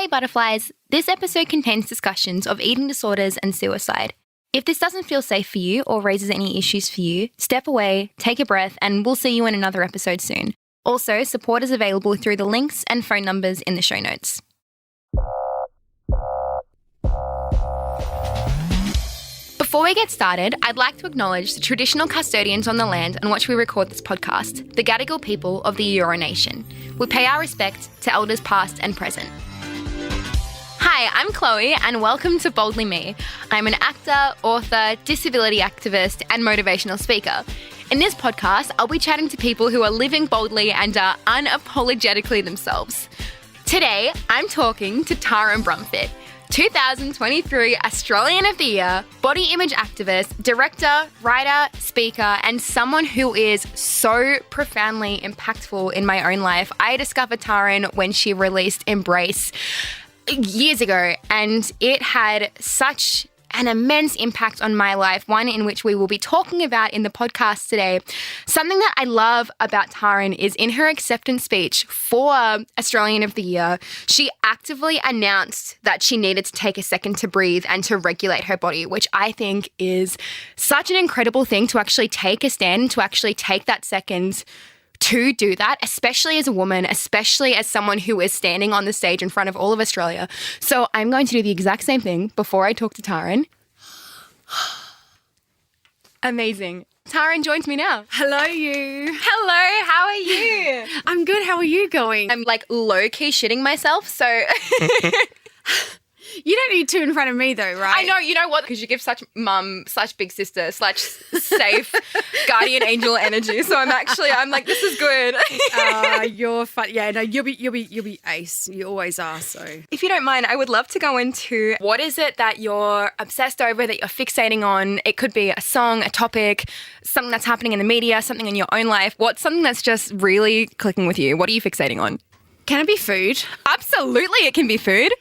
Hey Butterflies, this episode contains discussions of eating disorders and suicide. If this doesn't feel safe for you or raises any issues for you, step away, take a breath, and we'll see you in another episode soon. Also, support is available through the links and phone numbers in the show notes. Before we get started, I'd like to acknowledge the traditional custodians on the land on which we record this podcast, the Gadigal people of the Eora Nation. We pay our respect to elders past and present. Hi, I'm Chloé and welcome to Boldly Me. I'm an actor, author, disability activist and motivational speaker. In this podcast, I'll be chatting to people who are living boldly and are unapologetically themselves. Today, I'm talking to Taryn Brumfitt, 2023 Australian of the Year, body image activist, director, writer, speaker, and someone who is so profoundly impactful in my own life. I discovered Taryn when she released Embrace years ago, and it had such an immense impact on my life, one in which we will be talking about in the podcast today. Something that I love about Taryn is in her acceptance speech for Australian of the Year, she actively announced that she needed to take a second to breathe and to regulate her body, which I think is such an incredible thing to actually take a stand, to actually take that second to do that, especially as a woman, especially as someone who is standing on the stage in front of all of Australia. So I'm going to do the exact same thing before I talk to Taryn. Amazing. Taryn joins me now. Hello, you. Hello, how are you? I'm good. How are you going? I'm like low-key shitting myself, so... You don't need to in front of me though, right? I know, you know what? Because you give such mum/big sister/ safe guardian angel energy. So I'm like, this is good. You're fun. Yeah, no, you'll be ace. You always are. So if you don't mind, I would love to go into what is it that you're obsessed over, that you're fixating on. It could be a song, a topic, something that's happening in the media, something in your own life. What's something that's just really clicking with you? What are you fixating on? Can it be food? Absolutely, it can be food.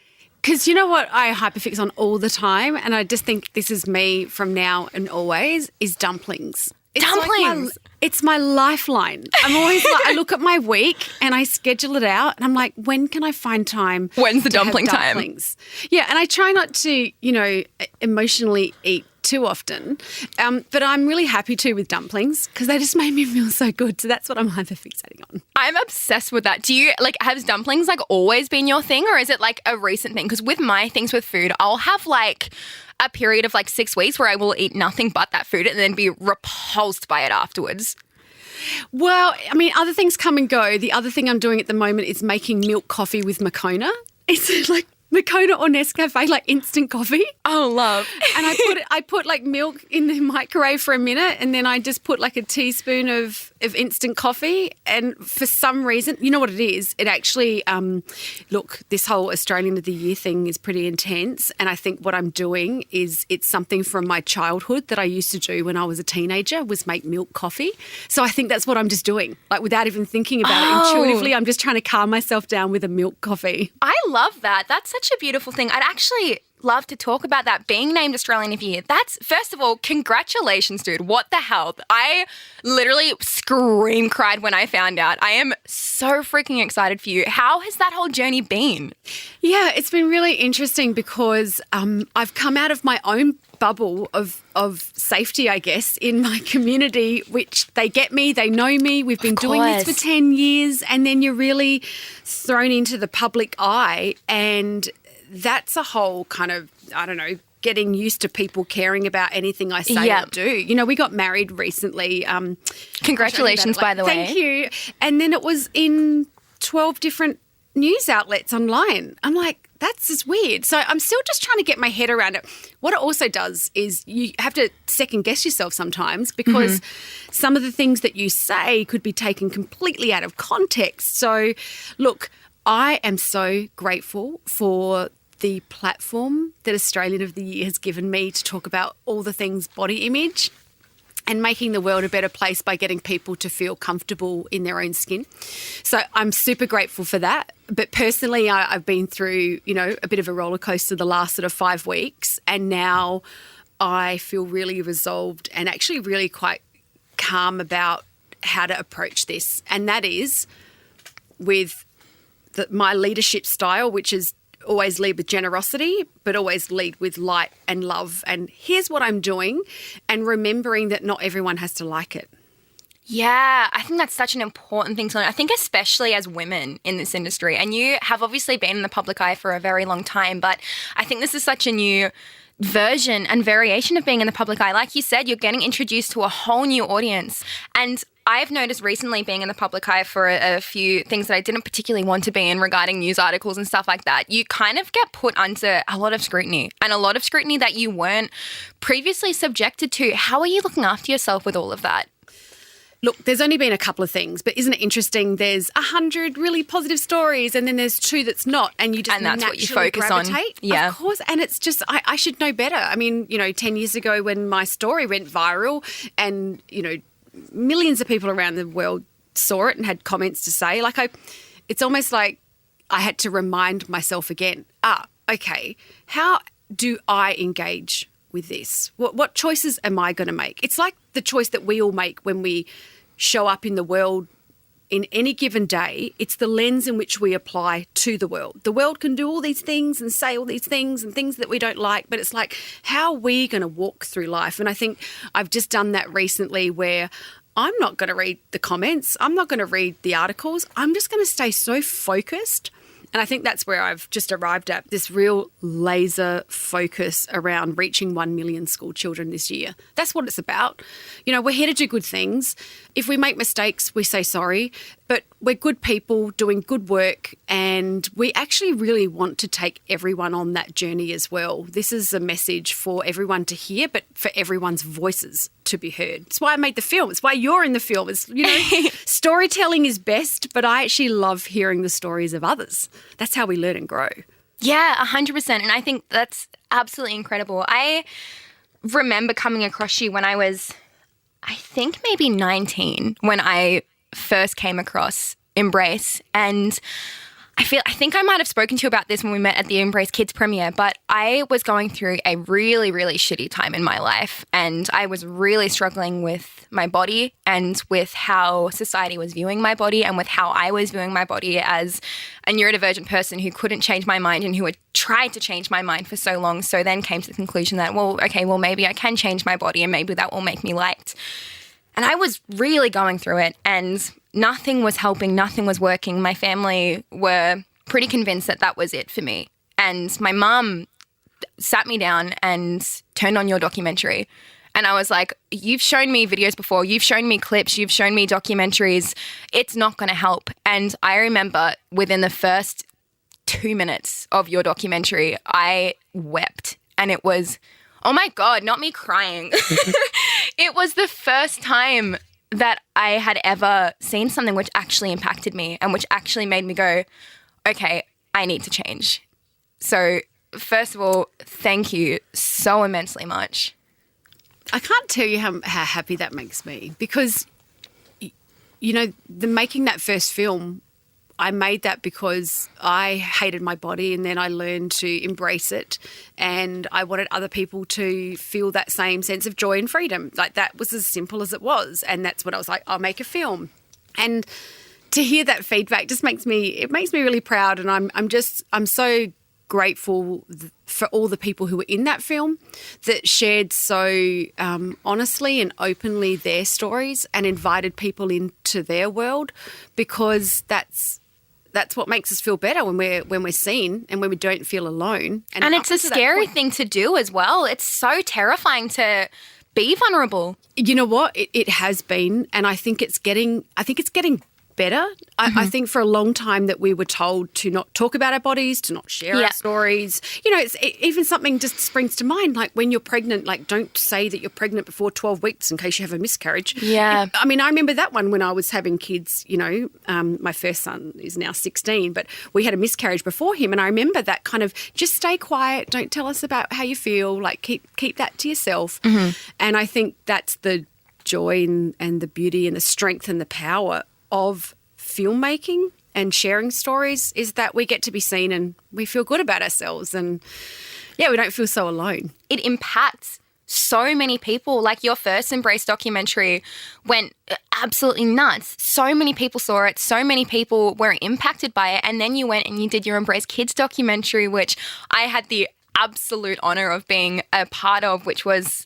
Because you know what I hyperfix on all the time, and I just think this is me from now and always, is dumplings. Dumplings? It's my lifeline. I'm always like, I look at my week and I schedule it out and I'm like, when can I find time? When's the dumpling have time? Dumplings? Yeah, and I try not to, emotionally eat too often, but I'm really happy too with dumplings because they just made me feel so good. So that's what I'm hyperfixating on. I'm obsessed with that. Do you, has dumplings, always been your thing, or is it, a recent thing? Because with my things with food, I'll have, a period of, 6 weeks where I will eat nothing but that food and then be repulsed by it afterwards. Well, I mean, other things come and go. The other thing I'm doing at the moment is making milk coffee with Moccona. It's Moccona or Nescafe, instant coffee. Oh, love. And I put milk in the microwave for a minute and then I just put a teaspoon of instant coffee. And for some reason, you know what it is? It actually, look, this whole Australian of the Year thing is pretty intense. And I think what I'm doing is it's something from my childhood that I used to do when I was a teenager was make milk coffee. So I think that's what I'm just doing. Without even thinking about it, intuitively, I'm just trying to calm myself down with a milk coffee. I love that. That's such a beautiful thing. I'd actually love to talk about that, being named Australian of the Year. That's, first of all, congratulations, dude. What the hell? I literally cried when I found out. I am so freaking excited for you. How has that whole journey been? Yeah, it's been really interesting because I've come out of my own bubble of safety, I guess, in my community, which they get me, they know me, we've been doing this for 10 years, and then you're really thrown into the public eye, and that's a whole kind of, I don't know, getting used to people caring about anything I say or do. We got married recently. Congratulations, by the way. Thank you. And then it was in 12 different news outlets online. I'm like, that's just weird. So I'm still just trying to get my head around it. What it also does is you have to second guess yourself sometimes because some of the things that you say could be taken completely out of context. So look, I am so grateful for the platform that Australian of the Year has given me to talk about all the things body image and making the world a better place by getting people to feel comfortable in their own skin. So I'm super grateful for that. But personally, I've been through, a bit of a roller coaster the last sort of 5 weeks, and now I feel really resolved and actually really quite calm about how to approach this. And that is with my leadership style, which is always lead with generosity, but always lead with light and love. And here's what I'm doing, and remembering that not everyone has to like it. Yeah, I think that's such an important thing to learn. I think especially as women in this industry, and you have obviously been in the public eye for a very long time, but I think this is such a new version and variation of being in the public eye. Like you said, you're getting introduced to a whole new audience. And I've noticed recently being in the public eye for a few things that I didn't particularly want to be in regarding news articles and stuff like that, you kind of get put under a lot of scrutiny, and a lot of scrutiny that you weren't previously subjected to. How are you looking after yourself with all of that? Look, there's only been a couple of things, but isn't it interesting? There's 100 really positive stories, and then there's 2 that's not, and you just and that's naturally what you focus gravitate. on. Yeah, of course. And it's just I should know better. I mean, 10 years ago when my story went viral, and millions of people around the world saw it and had comments to say, it's almost like I had to remind myself again. Okay, how do I engage with this? What choices am I going to make? It's like the choice that we all make when we show up in the world in any given day. It's the lens in which we apply to the world. The world can do all these things and say all these things and things that we don't like, but it's like, how are we going to walk through life? And I think I've just done that recently, where I'm not going to read the comments. I'm not going to read the articles. I'm just going to stay so focused. And I think that's where I've just arrived at, this real laser focus around reaching 1 million school children this year. That's what it's about. We're here to do good things. If we make mistakes, we say sorry, but we're good people doing good work, and we actually really want to take everyone on that journey as well. This is a message for everyone to hear, but for everyone's voices to be heard. It's why I made the film. It's why you're in the film. It's, storytelling is best, but I actually love hearing the stories of others. That's how we learn and grow. Yeah, 100%. And I think that's absolutely incredible. I remember coming across you when I was, I think maybe 19, when I first came across Embrace. And I think I might have spoken to you about this when we met at the Embrace Kids premiere, but I was going through a really, really shitty time in my life, and I was really struggling with my body and with how society was viewing my body and with how I was viewing my body as a neurodivergent person who couldn't change my mind and who had tried to change my mind for so long. So then came to the conclusion that, maybe I can change my body and maybe that will make me liked. And I was really going through it, and nothing was helping, nothing was working. My family were pretty convinced that that was it for me. And my mum sat me down and turned on your documentary. And I was like, you've shown me videos before, you've shown me clips, you've shown me documentaries. It's not going to help. And I remember within the first 2 minutes of your documentary, I wept. And it was, oh my God, not me crying. It was the first time that I had ever seen something which actually impacted me and which actually made me go, okay, I need to change. So first of all, thank you so immensely much. I can't tell you how happy that makes me, because, making that first film, I made that because I hated my body, and then I learned to embrace it, and I wanted other people to feel that same sense of joy and freedom. Like, that was as simple as it was, and that's what I was like, I'll make a film. And to hear that feedback just makes me really proud, and I'm so grateful for all the people who were in that film that shared so honestly and openly their stories and invited people into their world, because that's what makes us feel better when we're seen and when we don't feel alone. And it's a scary thing to do as well. It's so terrifying to be vulnerable. You know what? It has been, and I think it's getting better. I think for a long time that we were told to not talk about our bodies, to not share our stories. It's even something just springs to mind, like when you're pregnant, like, don't say that you're pregnant before 12 weeks in case you have a miscarriage. Yeah. I mean, I remember that one when I was having kids, my first son is now 16, but we had a miscarriage before him. And I remember that kind of, just stay quiet, don't tell us about how you feel, like keep that to yourself. Mm-hmm. And I think that's the joy and the beauty and the strength and the power of filmmaking and sharing stories, is that we get to be seen and we feel good about ourselves, and we don't feel so alone. It impacts so many people, like your first Embrace documentary went absolutely nuts. So many people saw it. So many people were impacted by it. And then you went and you did your Embrace Kids documentary, which I had the absolute honor of being a part of, which was,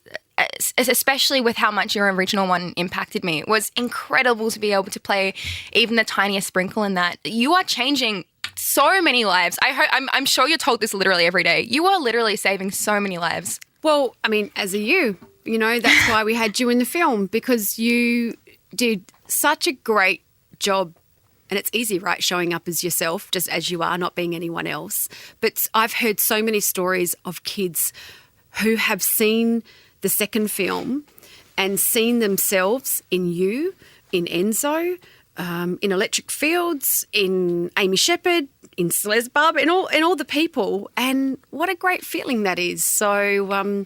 especially with how much your original one impacted me, it was incredible to be able to play even the tiniest sprinkle in that. You are changing so many lives. I'm sure you're told this literally every day. You are literally saving so many lives. Well, I mean, as a you know, that's why we had you in the film, because you did such a great job. And it's easy, right, showing up as yourself, just as you are, not being anyone else. But I've heard so many stories of kids who have seen the second film and seen themselves in you, in Enzo, in Electric Fields, in Amy Shepherd, in Celeste Barber, in all the people. And what a great feeling that is. So,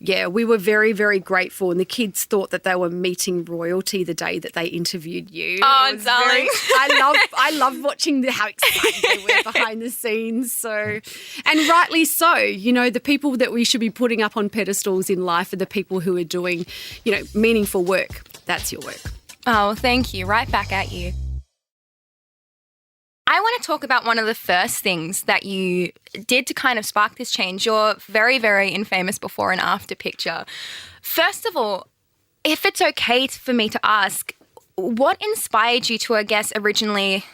we were very, very grateful. And the kids thought that they were meeting royalty the day that they interviewed you. Oh, darling. I love watching how excited they were behind the scenes. So, and rightly so. You know, the people that we should be putting up on pedestals in life are the people who are doing, you know, meaningful work. That's your work. Oh, thank you. Right back at you. I want to talk about one of the first things that you did to kind of spark this change, your very, very infamous before and after picture. First of all, if it's okay for me to ask, what inspired you to, I guess, originally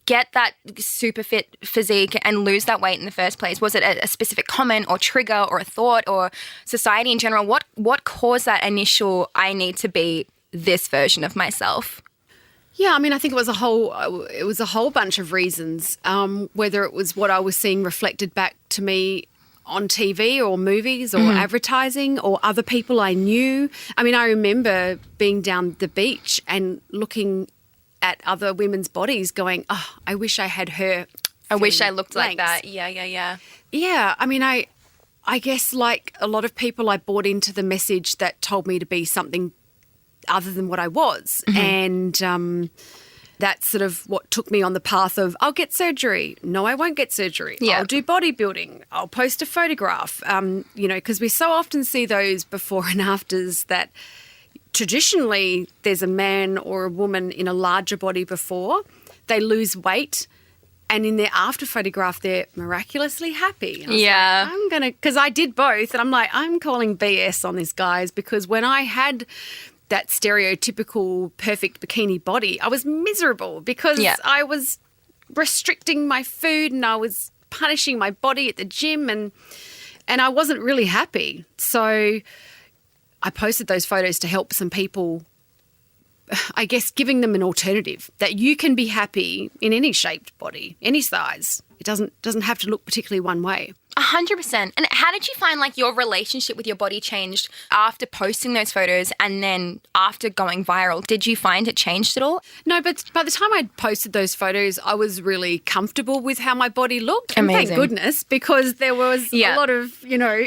get that super fit physique and lose that weight in the first place? Was it a specific comment or trigger or a thought or society in general? What caused that initial, I need to be this version of myself? Yeah, I mean, I think it was a whole bunch of reasons, whether it was what I was seeing reflected back to me on TV or movies or advertising or other people I knew. I mean, I remember being down the beach and looking at other women's bodies going, oh, I wish I had her. I wish I looked like that. Yeah. Yeah, I mean, I guess like a lot of people, I bought into the message that told me to be something other than what I was. And that's sort of what took me on the path of, I'll get surgery. No, I won't get surgery. Yeah. I'll do bodybuilding. I'll post a photograph. You know, because we so often see those before and afters that traditionally there's a man or a woman in a larger body before. They lose weight. And in their after photograph, they're miraculously happy. And I was like, because I did both. And I'm like, I'm calling BS on this, guys, because when I had that stereotypical perfect bikini body, I was miserable because I was restricting my food and I was punishing my body at the gym and I wasn't really happy. So I posted those photos to help some people, I guess, giving them an alternative that you can be happy in any shaped body, any size. It doesn't have to look particularly one way. 100%. And how did you find like your relationship with your body changed after posting those photos and then after going viral? Did you find it changed at all? No, but by the time I'd posted those photos, I was really comfortable with how my body looked. Amazing. And thank goodness, because there was a lot of, you know,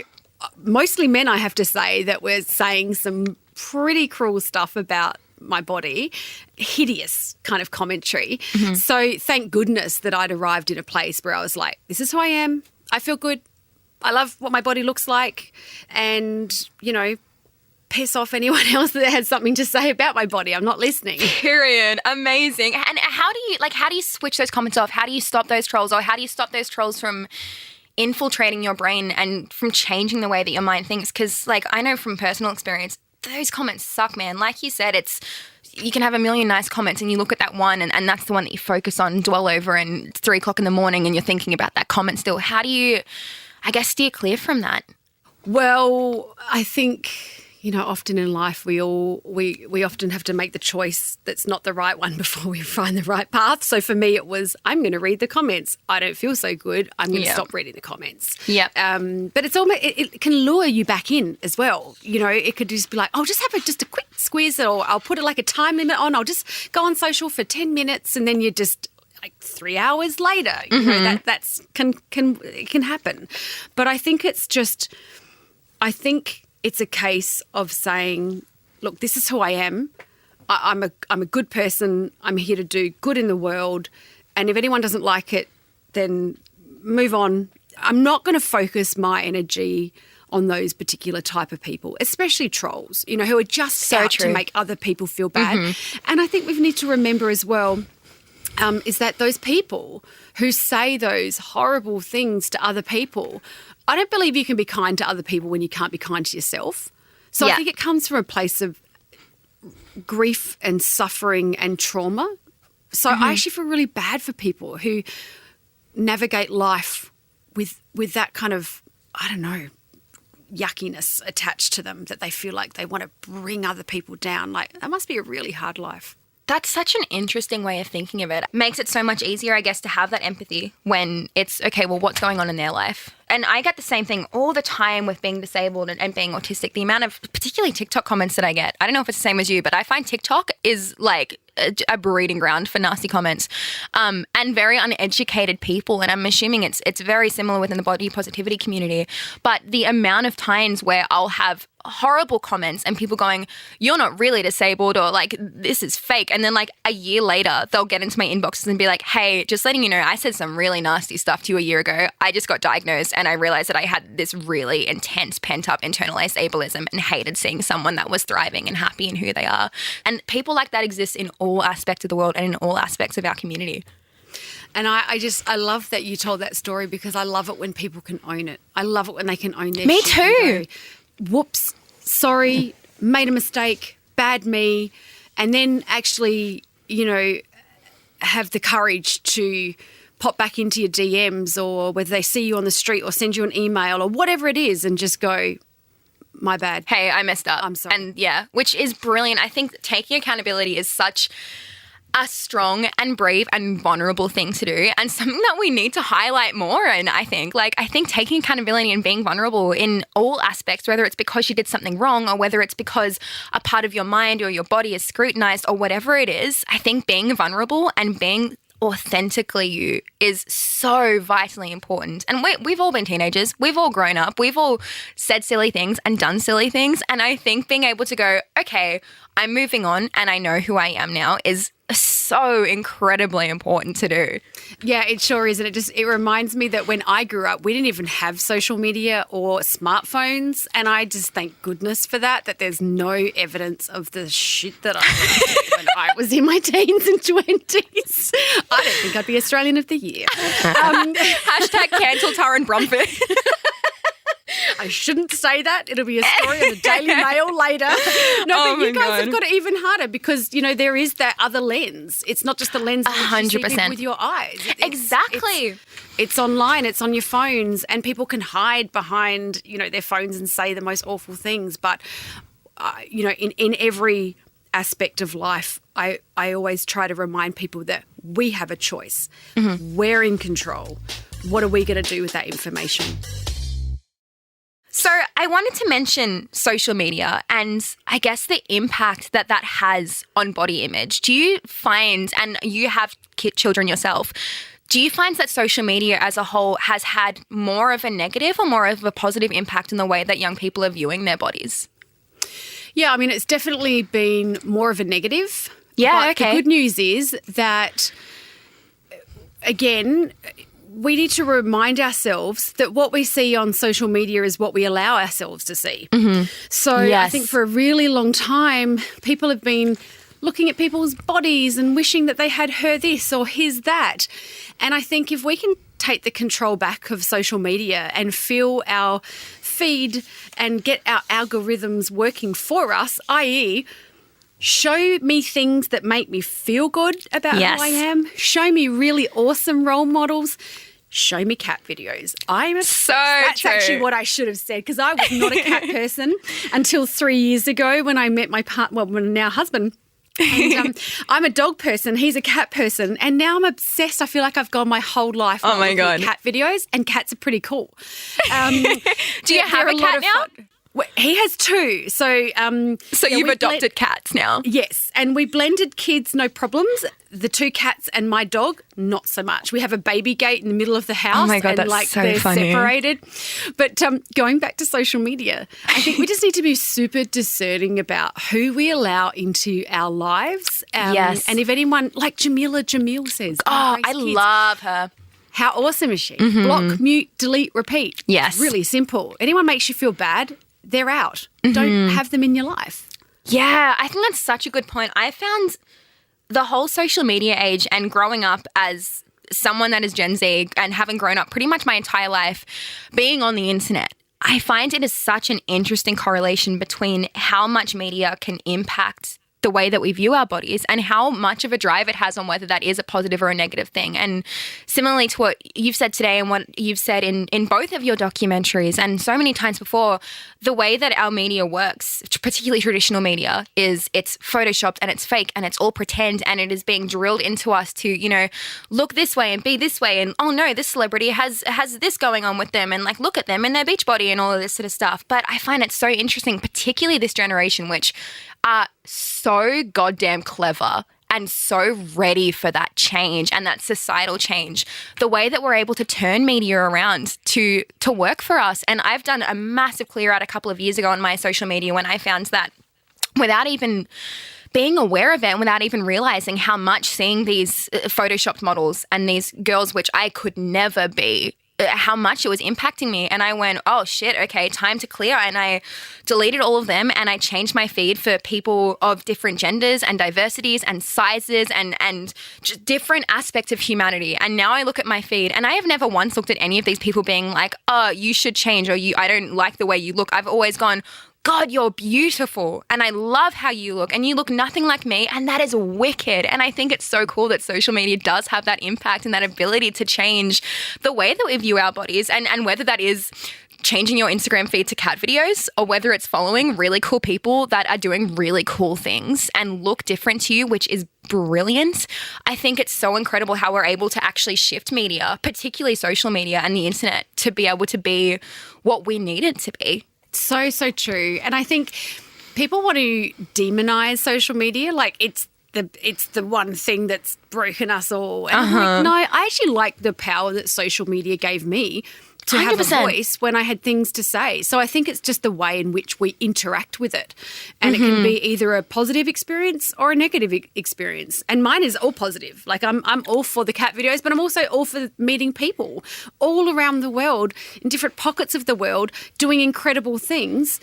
mostly men, I have to say, that were saying some pretty cruel stuff about my body, hideous kind of commentary. So thank goodness that I'd arrived in a place where I was like, this is who I am. I feel good. I love what my body looks like. And, you know, piss off anyone else that has something to say about my body. I'm not listening. Period. Amazing. And how do you switch those comments off? How do you stop those trolls, or how do you stop those trolls from infiltrating your brain and from changing the way that your mind thinks? Because, like, I know from personal experience, those comments suck, man. Like you said, you can have a million nice comments and you look at that one and that's the one that you focus on and dwell over, and it's 3 o'clock in the morning and you're thinking about that comment still. How do you, I guess, steer clear from that? Well, I think, you know, often in life we often have to make the choice that's not the right one before we find the right path. So for me it was, I'm going to read the comments. I don't feel so good. I'm going to stop reading the comments. Yeah. But it's almost, it can lure you back in as well. You know, it could just be like, I'll just have just a quick squeeze, or I'll put it like a time limit on. I'll just go on social for 10 minutes and then you're just like 3 hours later. You know, that's can happen. But I think it's a case of saying, look, this is who I am. I'm a good person. I'm here to do good in the world. And if anyone doesn't like it, then move on. I'm not going to focus my energy on those particular type of people, especially trolls, you know, who are just So out true. to make other people feel bad. And I think we need to remember as well is that those people who say those horrible things to other people, I don't believe you can be kind to other people when you can't be kind to yourself. So I think it comes from a place of grief and suffering and trauma. So I actually feel really bad for people who navigate life with that kind of, I don't know, yuckiness attached to them, that they feel like they want to bring other people down. Like, that must be a really hard life. That's such an interesting way of thinking of it. Makes it so much easier, I guess, to have that empathy when it's, okay, well, what's going on in their life? And I get the same thing all the time with being disabled and being autistic. The amount of particularly TikTok comments that I get, I don't know if it's the same as you, but I find TikTok is like a breeding ground for nasty comments and very uneducated people. And I'm assuming it's very similar within the body positivity community. But the amount of times where I'll have horrible comments and people going, you're not really disabled, or like, this is fake. And then like a year later, they'll get into my inboxes and be like, hey, just letting you know, I said some really nasty stuff to you a year ago. I just got diagnosed and I realized that I had this really intense pent-up internalized ableism and hated seeing someone that was thriving and happy in who they are. And people like that exist in all aspects of the world and in all aspects of our community. And I love that you told that story, because I love it when people can own it. I love it when they can own their Me shit and too. go, whoops, sorry, made a mistake, bad me, and then actually, you know, have the courage to pop back into your DMs, or whether they see you on the street or send you an email or whatever it is, and just go, my bad. Hey, I messed up. I'm sorry. And yeah, which is brilliant. I think taking accountability is such a strong and brave and vulnerable thing to do, and something that we need to highlight more. And I think taking accountability and being vulnerable in all aspects, whether it's because you did something wrong or whether it's because a part of your mind or your body is scrutinized or whatever it is, I think being vulnerable and being authentically you is so vitally important. And we've all been teenagers. We've all grown up. We've all said silly things and done silly things. And I think being able to go, okay, I'm moving on and I know who I am now is so incredibly important to do. Yeah, it sure is. And it reminds me that when I grew up, we didn't even have social media or smartphones. And I just thank goodness for that there's no evidence of the shit that I did when I was in my teens and 20s. I don't think I'd be Australian of the Year. Hashtag cancel Taryn Brumfitt. I shouldn't say that. It'll be a story in the Daily Mail later. No, but you guys have got it even harder, because, you know, there is that other lens. It's not just the lens that you see with your eyes. Exactly. It's online, it's on your phones, and people can hide behind, you know, their phones and say the most awful things. But, you know, in every aspect of life, I always try to remind people that we have a choice. Mm-hmm. We're in control. What are we going to do with that information? So I wanted to mention social media and I guess the impact that has on body image. Do you find, and you have children yourself, do you find that social media as a whole has had more of a negative or more of a positive impact in the way that young people are viewing their bodies? Yeah, I mean, it's definitely been more of a negative. Yeah, but okay. The good news is that, again, we need to remind ourselves that what we see on social media is what we allow ourselves to see. Mm-hmm. So yes. I think for a really long time, people have been looking at people's bodies and wishing that they had her this or his that. And I think if we can take the control back of social media and fill our feed and get our algorithms working for us, i.e., show me things that make me feel good about yes. who I am. Show me really awesome role models. Show me cat videos. I'm obsessed. So That's true. actually what I should have said, because I was not a cat person until 3 years ago when I met my my now husband. And, I'm a dog person. He's a cat person. And now I'm obsessed. I feel like I've gone my whole life looking at cat videos, and cats are pretty cool. Do you have a cat now? Well, he has two. So you've adopted cats now? Yes. And we blended kids, no problems. The two cats and my dog, not so much. We have a baby gate in the middle of the house. Oh my God, and that's so they're funny. separated. But going back to social media, I think we just need to be super discerning about who we allow into our lives. Yes. And if anyone, like Jamil says. Oh, I love her. How awesome is she? Block, mute, delete, repeat. Yes. It's really simple. Anyone makes you feel bad, they're out. Don't have them in your life. Yeah, I think that's such a good point. I found the whole social media age and growing up as someone that is Gen Z and having grown up pretty much my entire life being on the internet, I find it is such an interesting correlation between how much media can impact the way that we view our bodies and how much of a drive it has on whether that is a positive or a negative thing. And similarly to what you've said today and what you've said in both of your documentaries and so many times before, the way that our media works, particularly traditional media, is it's photoshopped and it's fake and it's all pretend and it is being drilled into us to, you know, look this way and be this way and, oh no, this celebrity has this going on with them and like look at them and their beach body and all of this sort of stuff. But I find it so interesting, particularly this generation, which are so goddamn clever and so ready for that change and that societal change, the way that we're able to turn media around to work for us. And I've done a massive clear out a couple of years ago on my social media when I found that without even being aware of it and without even realizing how much seeing these photoshopped models and these girls, which I could never be, how much it was impacting me. And I went, oh shit, okay, time to clear. And I deleted all of them and I changed my feed for people of different genders and diversities and sizes and just different aspects of humanity. And now I look at my feed and I have never once looked at any of these people being like, oh, you should change or I don't like the way you look. I've always gone, God, you're beautiful and I love how you look and you look nothing like me and that is wicked. And I think it's so cool that social media does have that impact and that ability to change the way that we view our bodies and whether that is changing your Instagram feed to cat videos or whether it's following really cool people that are doing really cool things and look different to you, which is brilliant. I think it's so incredible how we're able to actually shift media, particularly social media and the internet, to be able to be what we need it to be. So true. And I think people want to demonize social media like it's the one thing that's broken us all. And I'm like, no, I actually like the power that social media gave me to 100%. Have a voice when I had things to say. So I think it's just the way in which we interact with it. And it can be either a positive experience or a negative experience. And mine is all positive. Like I'm all for the cat videos, but I'm also all for meeting people all around the world in different pockets of the world doing incredible things.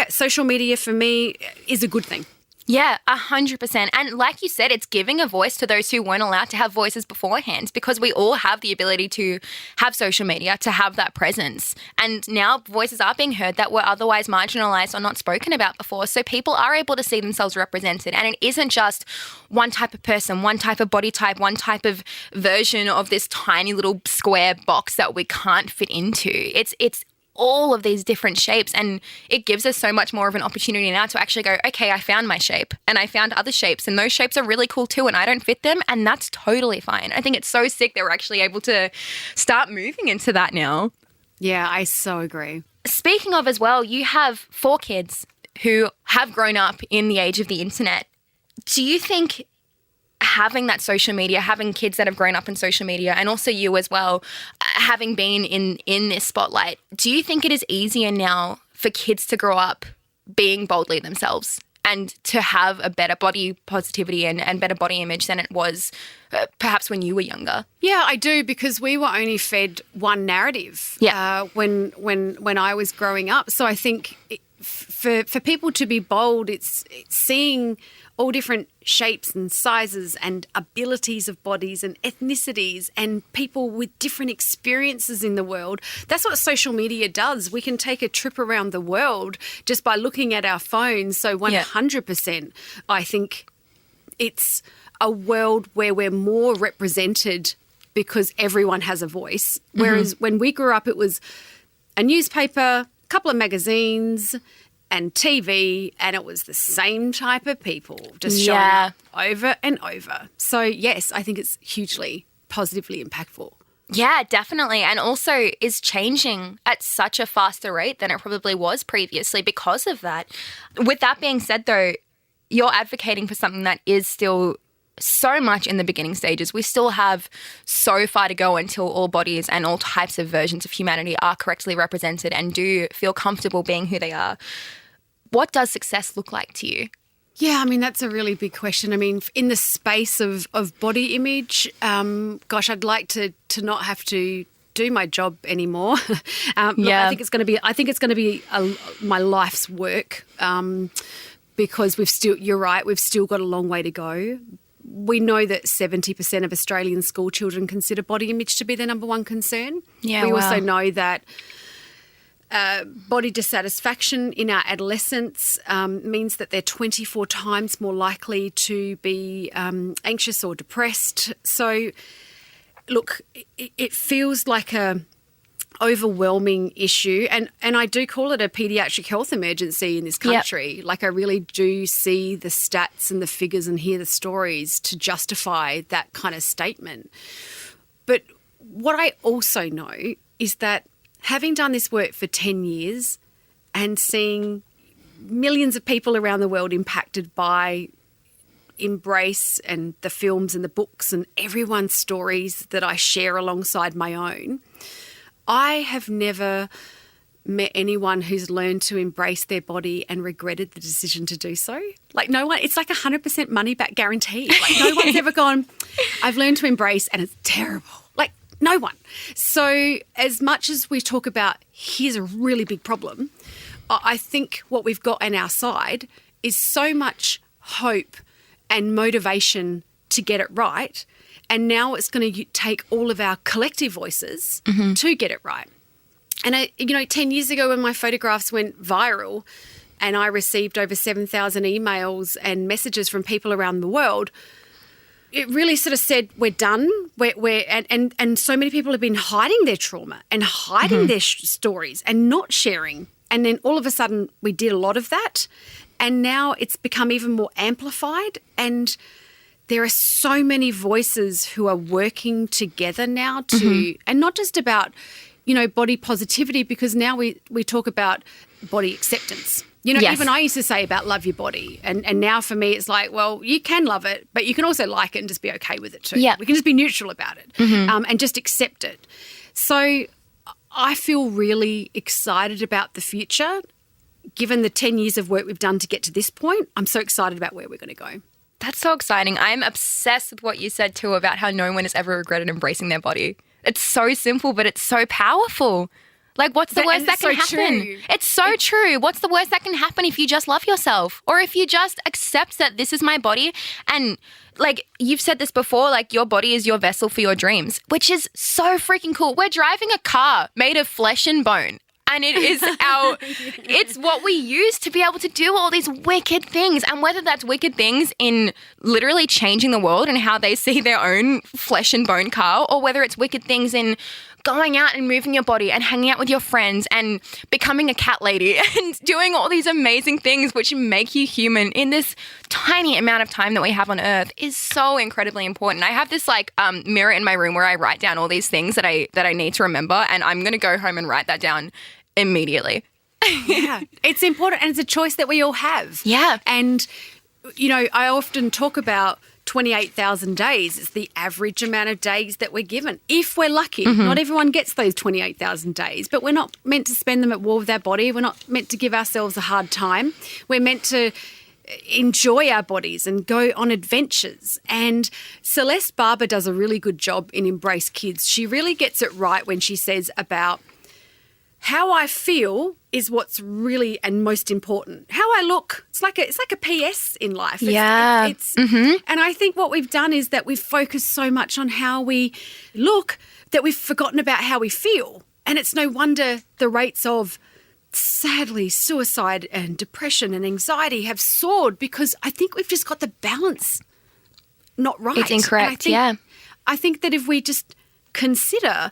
Social media for me is a good thing. Yeah, 100%. And like you said, it's giving a voice to those who weren't allowed to have voices beforehand because we all have the ability to have social media, to have that presence. And now voices are being heard that were otherwise marginalised or not spoken about before. So people are able to see themselves represented. And it isn't just one type of person, one type of body type, one type of version of this tiny little square box that we can't fit into. It's all of these different shapes and it gives us so much more of an opportunity now to actually go, okay, I found my shape and I found other shapes and those shapes are really cool too and I don't fit them and that's totally fine. I think it's so sick that we're actually able to start moving into that now. Yeah, I so agree. Speaking of as well, you have 4 kids who have grown up in the age of the internet. Do you think having that social media, having kids that have grown up in social media and also you as well, having been in this spotlight, do you think it is easier now for kids to grow up being boldly themselves and to have a better body positivity and better body image than it was perhaps when you were younger? Yeah, I do, because we were only fed one narrative when I was growing up. So I think for people to be bold, it's seeing all different shapes and sizes and abilities of bodies and ethnicities and people with different experiences in the world. That's what social media does. We can take a trip around the world just by looking at our phones. So 100%, I think it's a world where we're more represented because everyone has a voice. Whereas when we grew up, it was a newspaper, a couple of magazines and TV, and it was the same type of people just showing up over and over. So, yes, I think it's hugely positively impactful. Yeah, definitely. And also is changing at such a faster rate than it probably was previously because of that. With that being said, though, you're advocating for something that is still so much in the beginning stages. We still have so far to go until all bodies and all types of versions of humanity are correctly represented and do feel comfortable being who they are. What does success look like to you? Yeah, I mean, that's a really big question. I mean, in the space of body image, gosh, I'd like to not have to do my job anymore. Look, I think it's going to be my life's work because you're right, we've still got a long way to go. We know that 70% of Australian school children consider body image to be their number one concern. Yeah, we also know that body dissatisfaction in our adolescents means that they're 24 times more likely to be anxious or depressed. So, look, it feels like a overwhelming issue, and I do call it a paediatric health emergency in this country. Like, I really do see the stats and the figures and hear the stories to justify that kind of statement. But what I also know is that having done this work for 10 years and seeing millions of people around the world impacted by Embrace and the films and the books and everyone's stories that I share alongside my own, I have never met anyone who's learned to embrace their body and regretted the decision to do so. Like, no one, it's like 100% money back guarantee. Like, no one's ever gone, I've learned to embrace and it's terrible. Like, no one. So as much as we talk about here's a really big problem, I think what we've got on our side is so much hope and motivation to get it right. And now it's going to take all of our collective voices to get it right. And, 10 years ago when my photographs went viral and I received over 7,000 emails and messages from people around the world, it really sort of said, we're done. And so many people have been hiding their trauma and hiding their stories and not sharing. And then all of a sudden we did a lot of that. And now it's become even more amplified, and there are so many voices who are working together now to, and not just about, body positivity, because now we talk about body acceptance. Even I used to say about love your body. And now for me, it's like, well, you can love it, but you can also like it and just be okay with it too. Yeah. We can just be neutral about it and just accept it. So I feel really excited about the future. Given the 10 years of work we've done to get to this point, I'm so excited about where we're going to go. That's so exciting. I'm obsessed with what you said too about how no one has ever regretted embracing their body. It's so simple, but it's so powerful. Like, what's the worst that can happen? True. It's so true. What's the worst that can happen if you just love yourself? Or if you just accept that this is my body? And like you've said this before, like your body is your vessel for your dreams, which is so freaking cool. We're driving a car made of flesh and bone. And it is it's what we use to be able to do all these wicked things. And whether that's wicked things in literally changing the world and how they see their own flesh and bone car, or whether it's wicked things in going out and moving your body and hanging out with your friends and becoming a cat lady and doing all these amazing things which make you human in this tiny amount of time that we have on earth is so incredibly important. I have this mirror in my room where I write down all these things that I need to remember, and I'm going to go home and write that down immediately. Yeah, it's important, and it's a choice that we all have. Yeah. And, I often talk about 28,000 days. It's the average amount of days that we're given. If we're lucky, not everyone gets those 28,000 days, but we're not meant to spend them at war with our body. We're not meant to give ourselves a hard time. We're meant to enjoy our bodies and go on adventures. And Celeste Barber does a really good job in Embrace Kids. She really gets it right when she says about how I feel is what's really and most important. How I look, it's like a PS in life. And I think what we've done is that we've focused so much on how we look that we've forgotten about how we feel. And it's no wonder the rates of, sadly, suicide and depression and anxiety have soared, because I think we've just got the balance not right. It's incorrect, I think that if we just consider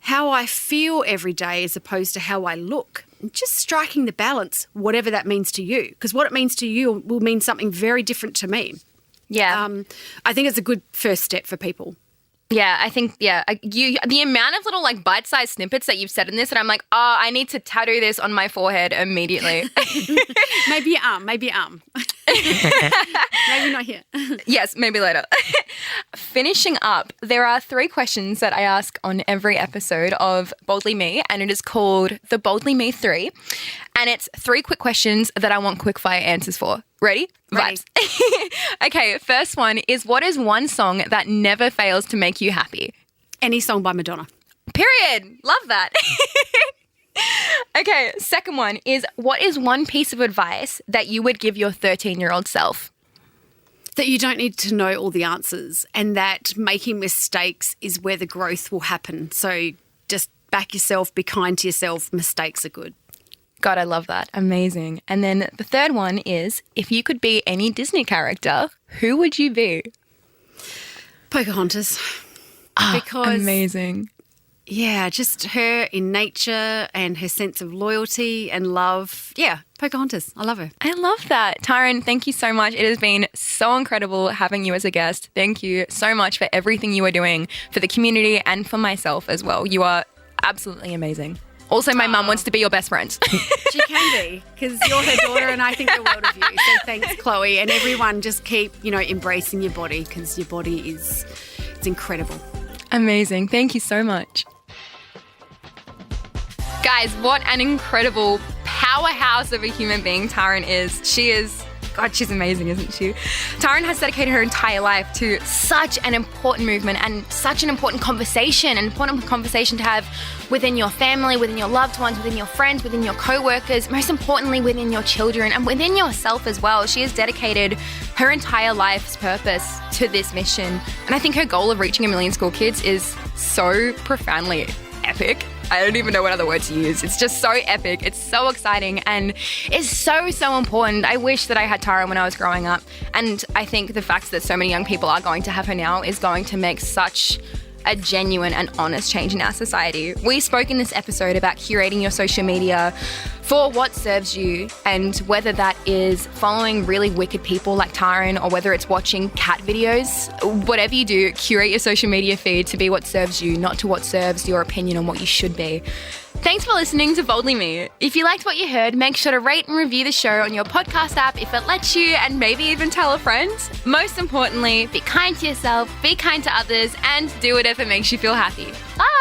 how I feel every day as opposed to how I look, just striking the balance, whatever that means to you, because what it means to you will mean something very different to me. Yeah. I think it's a good first step for people. Yeah, I think, the amount of little bite-sized snippets that you've said in this, and I'm like, I need to tattoo this on my forehead immediately. Maybe your arm. Maybe not here. Yes, maybe later. Finishing up, there are 3 questions that I ask on every episode of Boldly Me, and it is called the Boldly Me 3. And it's 3 quick questions that I want quick fire answers for. Ready? Ready. Vibes. Okay, first one is, what is one song that never fails to make you happy? Any song by Madonna. Period. Love that. Okay, second one is, what is one piece of advice that you would give your 13-year-old self? That you don't need to know all the answers and that making mistakes is where the growth will happen. So just back yourself, be kind to yourself. Mistakes are good. God, I love that. Amazing. And then the third one is, if you could be any Disney character, who would you be? Pocahontas. Because amazing. Yeah, just her in nature and her sense of loyalty and love. Yeah, Pocahontas. I love her. I love that. Taryn, thank you so much. It has been so incredible having you as a guest. Thank you so much for everything you are doing for the community and for myself as well. You are absolutely amazing. Also, my mum wants to be your best friend. She can be, because you're her daughter and I think the world of you. So thanks, Chloe. And everyone, just keep, embracing your body, because your body it's incredible. Amazing. Thank you so much. Guys, what an incredible powerhouse of a human being Taryn is. God, she's amazing, isn't she? Taryn has dedicated her entire life to such an important movement and such an important conversation to have within your family, within your loved ones, within your friends, within your co-workers, most importantly within your children and within yourself as well. She has dedicated her entire life's purpose to this mission. And I think her goal of reaching 1 million school kids is so profoundly epic. I don't even know what other word to use. It's just so epic. It's so exciting and it's so, so important. I wish that I had Taryn when I was growing up. And I think the fact that so many young people are going to have her now is going to make such a genuine and honest change in our society. We spoke in this episode about curating your social media for what serves you, and whether that is following really wicked people like Taryn or whether it's watching cat videos. Whatever you do, curate your social media feed to be what serves you, not to what serves your opinion on what you should be. Thanks for listening to Boldly Me. If you liked what you heard, make sure to rate and review the show on your podcast app if it lets you, and maybe even tell a friend. Most importantly, be kind to yourself, be kind to others, and do whatever makes you feel happy. Bye!